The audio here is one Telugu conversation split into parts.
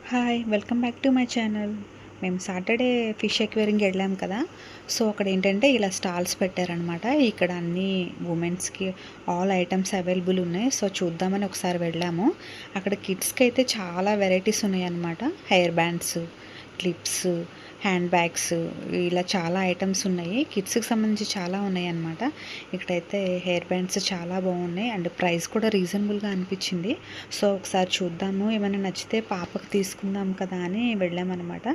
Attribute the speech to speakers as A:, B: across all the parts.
A: Hi welcome back to my channel. మేము సాటర్డే ఫిష్ ఎక్వేరింగ్కి వెళ్ళాం కదా. సో అక్కడ ఏంటంటే ఇలా స్టాల్స్ పెట్టారనమాట. ఇక్కడ అన్ని ఉమెన్స్కి ఆల్ ఐటమ్స్ అవైలబుల్ ఉన్నాయి. సో చూద్దామని ఒకసారి వెళ్ళాము. అక్కడ కిడ్స్కి అయితే చాలా వెరైటీస్ ఉన్నాయి అన్నమాట. Hair bands, clips, hand bags, ఇలా చాలా ఐటమ్స్ ఉన్నాయి. కిడ్స్కి సంబంధించి చాలా ఉన్నాయి అన్నమాట. ఇక్కడైతే హెయిర్ బ్యాండ్స్ చాలా బాగున్నాయి అండ్ ప్రైస్ కూడా రీజనబుల్గా అనిపించింది. సో ఒకసారి చూద్దాము, ఏమైనా నచ్చితే పాపకు తీసుకుందాం కదా అని వెళ్ళామన్నమాట.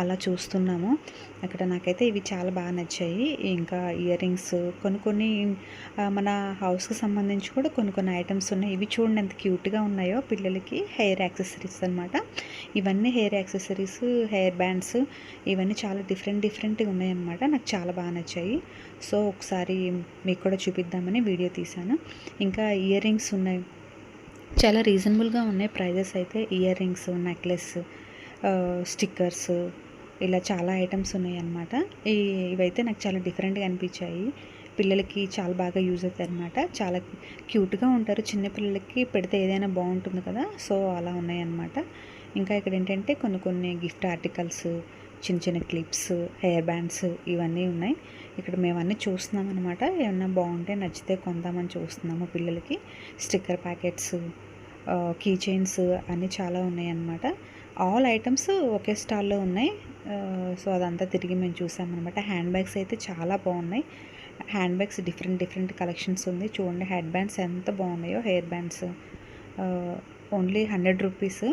A: అలా చూస్తున్నాము. అక్కడ నాకైతే ఇవి చాలా బాగా నచ్చాయి. ఇంకా ఇయర్ రింగ్స్ కొన్ని మన హౌస్కి సంబంధించి కూడా కొన్ని ఐటమ్స్ ఉన్నాయి. ఇవి చూడండి ఎంత క్యూట్గా ఉన్నాయో పిల్లలకి హెయిర్ యాక్సెసరీస్ అనమాట. ఇవన్నీ హెయిర్ యాక్సెసరీస్, హెయిర్ బ్యాండ్స్, ఇవన్నీ చాలా డిఫరెంట్గా ఉన్నాయన్నమాట. నాకు చాలా బాగా నచ్చాయి. సో ఒకసారి మీకు కూడా చూపిద్దామని వీడియో తీశాను. ఇంకా ఇయర్ రింగ్స్ ఉన్నాయి, చాలా రీజనబుల్గా ఉన్నాయి ప్రైజెస్ అయితే. ఇయర్ రింగ్స్, నెక్లెస్, స్టిక్కర్స్, ఇలా చాలా ఐటమ్స్ ఉన్నాయి అన్నమాట. ఇవైతే నాకు చాలా డిఫరెంట్గా అనిపించాయి. పిల్లలకి చాలా బాగా యూజ్ అవుతాయి అన్నమాట. చాలా క్యూట్గా ఉంటారు చిన్నపిల్లలకి, పెడితే ఏదైనా బాగుంటుంది కదా. సో అలా ఉన్నాయన్నమాట. ఇంకా ఇక్కడ ఏంటంటే కొన్ని గిఫ్ట్ ఆర్టికల్స్, చిన్న క్లిప్స్, హెయిర్ బ్యాండ్స్, ఇవన్నీ ఉన్నాయి. ఇక్కడ మేము అన్నీ చూస్తున్నాం అనమాట. ఏమన్నా బాగుంటే నచ్చితే కొందామని చూస్తున్నాము. పిల్లలకి స్టిక్కర్ ప్యాకెట్స్, కీ చైన్స్ అన్నీ చాలా ఉన్నాయి అన్నమాట. ఆల్ ఐటమ్స్ ఒకే స్టాల్లో ఉన్నాయి. సో అదంతా తిరిగి మేము చూసామన్నమాట. హ్యాండ్ బ్యాగ్స్ అయితే చాలా బాగున్నాయి. హ్యాండ్ బ్యాగ్స్ డిఫరెంట్ కలెక్షన్స్ ఉంది. చూడండి హెడ్ బ్యాండ్స్ ఎంత బాగున్నాయో. Hair bands only 100 rupees.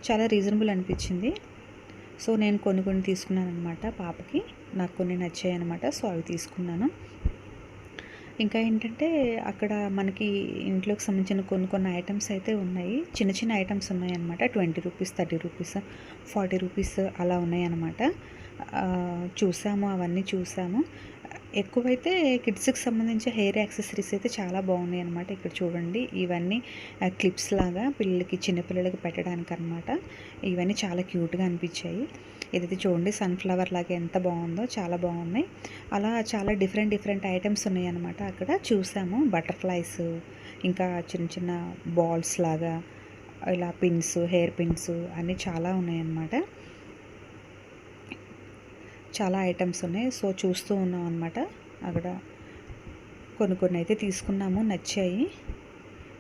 A: చాలా రీజనబుల్ అనిపించింది. సో నేను కొన్ని తీసుకున్నాను అనమాట పాపకి. నాకు కొన్ని నచ్చాయి అనమాట. సో అవి తీసుకున్నాను. ఇంకా ఏంటంటే అక్కడ మనకి ఇంట్లోకి సంబంధించిన కొన్ని ఐటమ్స్ అయితే ఉన్నాయి. చిన్న ఐటమ్స్ ఉన్నాయి అన్నమాట. 20 రూపీస్, 30 రూపీస్, 40 రూపీస్ అలా ఉన్నాయి అన్నమాట. చూసాము, అవన్నీ చూసాము. ఎక్కువైతే కిడ్స్కి సంబంధించి హెయిర్ యాక్సెసరీస్ అయితే చాలా బాగున్నాయి అనమాట. ఇక్కడ చూడండి, ఇవన్నీ క్లిప్స్ లాగా పిల్లలకి, చిన్నపిల్లలకి పెట్టడానికి అనమాట. ఇవన్నీ చాలా క్యూట్గా అనిపించాయి. ఇదైతే చూడండి సన్ఫ్లవర్ లాగా ఎంత బాగుందో, చాలా బాగున్నాయి. అలా చాలా డిఫరెంట్ ఐటమ్స్ ఉన్నాయి అనమాట. అక్కడ చూసాము బటర్ఫ్లైస్, ఇంకా చిన్న బాల్స్ లాగా, ఇలా పిన్స్, హెయిర్ పిన్స్ అన్నీ చాలా ఉన్నాయి అన్నమాట. చాలా ఐటమ్స్ ఉన్నాయి. సో చూస్తూ ఉన్నాం అనమాట. అక్కడ కొన్ని అయితే తీసుకున్నాము, నచ్చాయి.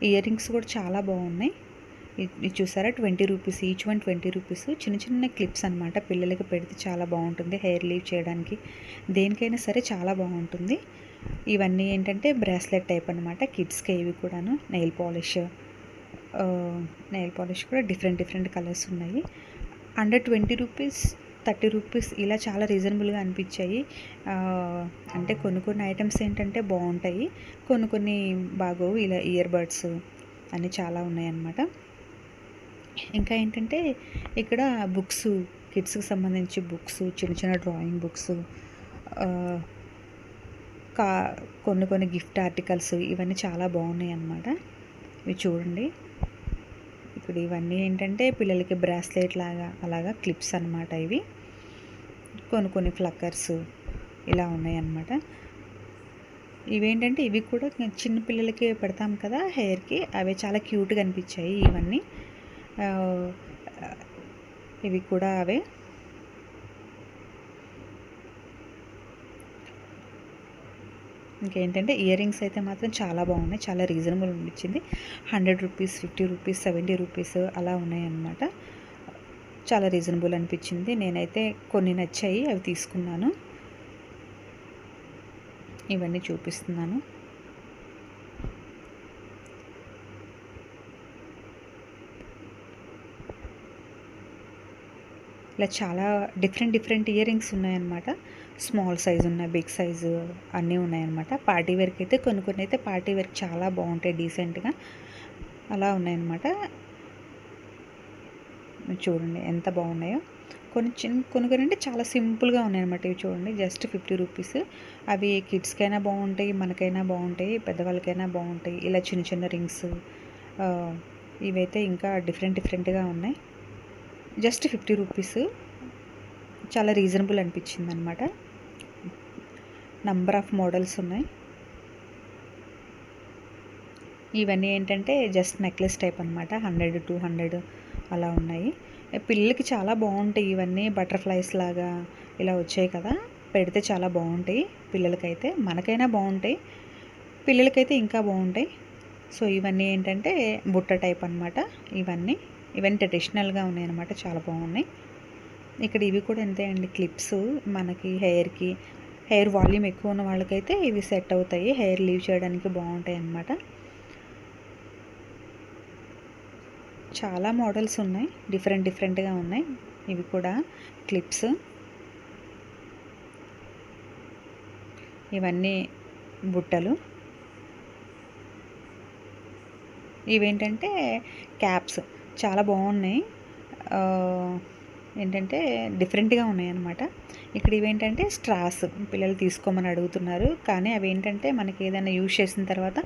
A: ఇయర్ రింగ్స్ కూడా చాలా బాగున్నాయి. ఇది చూసారా, 20 రూపీస్, ఈచ్ వన్ 20 రూపీస్. చిన్న క్లిప్స్ అనమాట. పిల్లలకి పెడితే చాలా బాగుంటుంది. హెయిర్ లీవ్ చేయడానికి, దేనికైనా సరే చాలా బాగుంటుంది. ఇవన్నీ ఏంటంటే బ్రాస్లెట్ టైప్ అనమాట. కిడ్స్కి ఇవి కూడాను. నెయిల్ పాలిష్ కూడా డిఫరెంట్ కలర్స్ ఉన్నాయి. అండర్ 20 రూపీస్, 30 రూపీస్, ఇలా చాలా రీజనబుల్గా అనిపించాయి. అంటే కొన్ని ఐటమ్స్ ఏంటంటే బాగుంటాయి, కొన్ని బాగోవు. ఇలా ఇయర్ బడ్స్ అన్నీ చాలా ఉన్నాయన్నమాట. ఇంకా ఏంటంటే ఇక్కడ బుక్స్, కిడ్స్కి సంబంధించి బుక్స్, చిన్న డ్రాయింగ్ బుక్స్, కా కొన్ని గిఫ్ట్ ఆర్టికల్స్, ఇవన్నీ చాలా బాగున్నాయి అన్నమాట. ఇవి చూడండి. ఇప్పుడు ఇవన్నీ ఏంటంటే పిల్లలకి బ్రాస్లెట్ లాగా అలాగా క్లిప్స్ అనమాట. ఇవి కొన్ని ఫ్లక్కర్స్ ఇలా ఉన్నాయి అన్నమాట. ఇవేంటంటే ఇవి కూడా చిన్న పిల్లలకి పెడతాం కదా హెయిర్కి, అవి చాలా క్యూట్గా అనిపించాయి ఇవన్నీ. ఇవి కూడా అవే. ఇంకేంటంటే ఇయర్ రింగ్స్ అయితే మాత్రం చాలా బాగున్నాయి. చాలా రీజనబుల్ అనిపించింది. 100 రూపీస్, 50 రూపీస్, 70 రూపీస్ అలా ఉన్నాయన్నమాట. చాలా రీజనబుల్ అనిపించింది. నేనైతే కొన్ని నచ్చాయి, అవి తీసుకున్నాను. ఇవన్నీ చూపిస్తున్నాను. ఇలా చాలా డిఫరెంట్ ఇయర్ రింగ్స్ ఉన్నాయన్నమాట. స్మాల్ సైజు ఉన్నాయి, బిగ్ సైజు అన్నీ ఉన్నాయన్నమాట. పార్టీ వేర్కి అయితే కొన్ని అయితే పార్టీ వేర్కి చాలా బాగుంటాయి, డీసెంట్గా అలా ఉన్నాయన్నమాట. చూడండి ఎంత బాగున్నాయో. కొన్ని అంటే చాలా సింపుల్గా ఉన్నాయన్నమాట. ఇవి చూడండి, జస్ట్ 50 రూపీస్. అవి కిడ్స్కైనా బాగుంటాయి, మనకైనా బాగుంటాయి, పెద్దవాళ్ళకైనా బాగుంటాయి. ఇలా చిన్న రింగ్స్, ఇవైతే ఇంకా డిఫరెంట్గా ఉన్నాయి. Just 50 rupees. చాలా రీజనబుల్ అనిపించింది అనమాట. నంబర్ ఆఫ్ మోడల్స్ ఉన్నాయి. ఇవన్నీ ఏంటంటే జస్ట్ నెక్లెస్ టైప్ అనమాట. 100, 200 అలా ఉన్నాయి. పిల్లలకి చాలా బాగుంటాయి ఇవన్నీ, బటర్ఫ్లైస్ లాగా ఇలా వచ్చాయి కదా, పెడితే చాలా బాగుంటాయి పిల్లలకైతే. మనకైనా బాగుంటాయి, పిల్లలకైతే ఇంకా బాగుంటాయి. సో ఇవన్నీ ఏంటంటే బుట్ట టైప్ అనమాట. ఇవన్నీ ట్రెడిషనల్గా ఉన్నాయి అనమాట, చాలా బాగున్నాయి. ఇక్కడ ఇవి కూడా అంతే అండి, క్లిప్స్. మనకి హెయిర్ వాల్యూమ్ ఎక్కువ ఉన్న వాళ్ళకైతే ఇవి సెట్ అవుతాయి, హెయిర్ లీవ్ చేయడానికి బాగుంటాయి అన్నమాట. చాలా మోడల్స్ ఉన్నాయి, డిఫరెంట్గా ఉన్నాయి. ఇవి కూడా క్లిప్స్. ఇవన్నీ బుట్టలు. ఇవేంటంటే క్యాప్స్, చాలా బాగున్నాయి. ఏంటంటే డిఫరెంట్గా ఉన్నాయి అన్నమాట. ఇక్కడ ఇవేంటంటే స్ట్రాస్, పిల్లలు తీసుకోమని అడుగుతున్నారు, కానీ అవి ఏంటంటే మనకి ఏదైనా యూజ్ చేసిన తర్వాత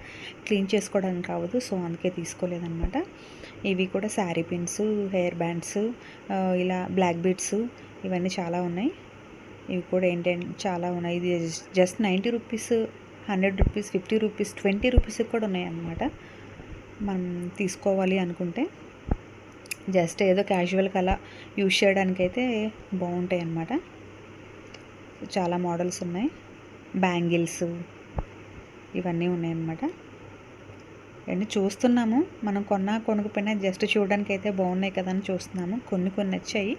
A: క్లీన్ చేసుకోవడానికి కావద్దు, సో అందుకే తీసుకోలేదన్నమాట. ఇవి కూడా శారీ పిన్స్, హెయిర్ బ్యాండ్స్, ఇలా బ్లాక్ బీడ్స్, ఇవన్నీ చాలా ఉన్నాయి. ఇవి కూడా ఏంటంటే చాలా ఉన్నాయి. ఇది జస్ట్ 90 రూపీస్, 100 రూపీస్, 50 రూపీస్, 20 రూపీస్కి కూడా ఉన్నాయి అన్నమాట. మనం తీసుకోవాలి అనుకుంటే జస్ట్ ఏదో క్యాజువల్గా అలా యూజ్ చేయడానికైతే బాగుంటాయి అన్నమాట. చాలా మోడల్స్ ఉన్నాయి. బ్యాంగిల్స్ ఇవన్నీ ఉన్నాయన్నమాట. ఇవన్నీ చూస్తున్నాము, మనం కొనకపోయినా జస్ట్ చూడడానికి అయితే బాగున్నాయి కదా అని చూస్తున్నాము. కొన్ని నచ్చాయి.